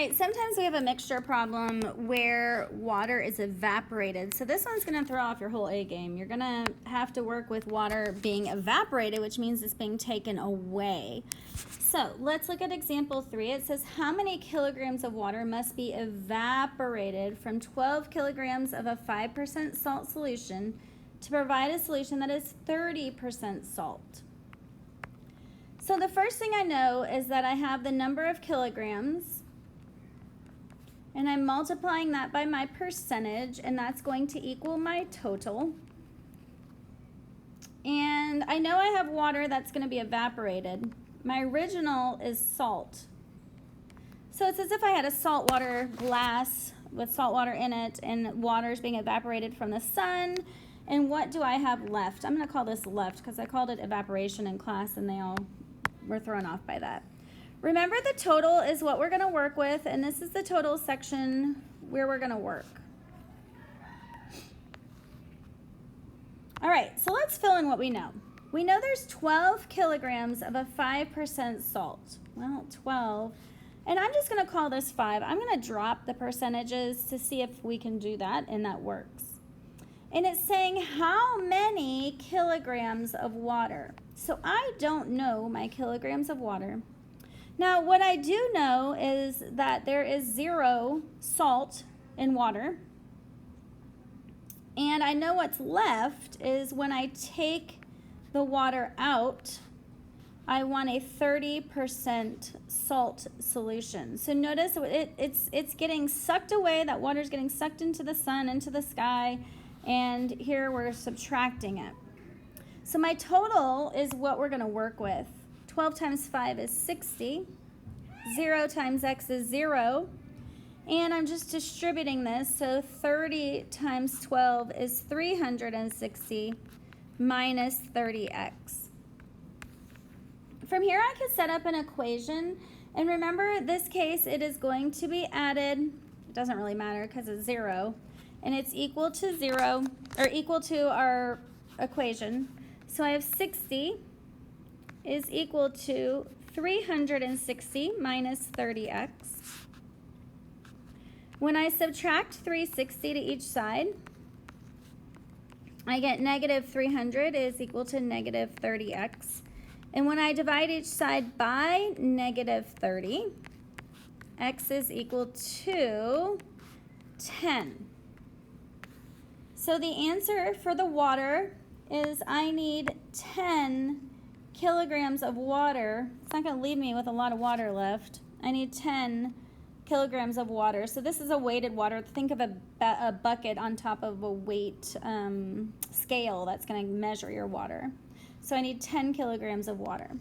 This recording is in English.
right, sometimes we have a mixture problem where water is evaporated. So this one's going to throw off your whole A game. You're going to have to work with water being evaporated, which means it's being taken away. So let's look at example 3. It says how many kilograms of water must be evaporated from 12 kilograms of a 5% salt solution to provide a solution that is 30% salt. So the first thing I know is that I have the number of kilograms, and I'm multiplying that by my percentage, and that's going to equal my total. And I know I have water that's going to be evaporated. My original is salt. So it's as if I had a saltwater glass with salt water in it, and water is being evaporated from the sun. And what do I have left? I'm going to call this left because I called it evaporation in class, and they all were thrown off by that. Remember, the total is what we're going to work with, and this is the total section where we're going to work. All right, so let's fill in what we know. We know there's 12 kilograms of a 5% salt. Well, 12. And I'm just going to call this 5. I'm going to drop the percentages to see if we can do that, and that works. And it's saying how many kilograms of water. So I don't know my kilograms of water. Now, what I do know is that there is 0 salt in water. And I know what's left is when I take the water out, I want a 30% salt solution. So notice it's getting sucked away. That water is getting sucked into the sun, into the sky. And here we're subtracting it. So my total is what we're going to work with. 12 times 5 is 60. 0 times x is 0. And I'm just distributing this. So 30 times 12 is 360 minus 30x. From here I can set up an equation. And remember, this case, it is going to be added. It doesn't really matter because it's 0. And it's equal to 0, or equal to our equation. So I have 60 is equal to 360 minus 30x. When I subtract 360 to each side, I get negative 300 is equal to negative 30x. And when I divide each side by negative 30, x is equal to 10. So the answer for the water is I need 10 kilograms of water. It's not going to leave me with a lot of water left. I need 10 kilograms of water. So this is a weighted water. Think of a bucket on top of a weight scale that's going to measure your water. So I need 10 kilograms of water.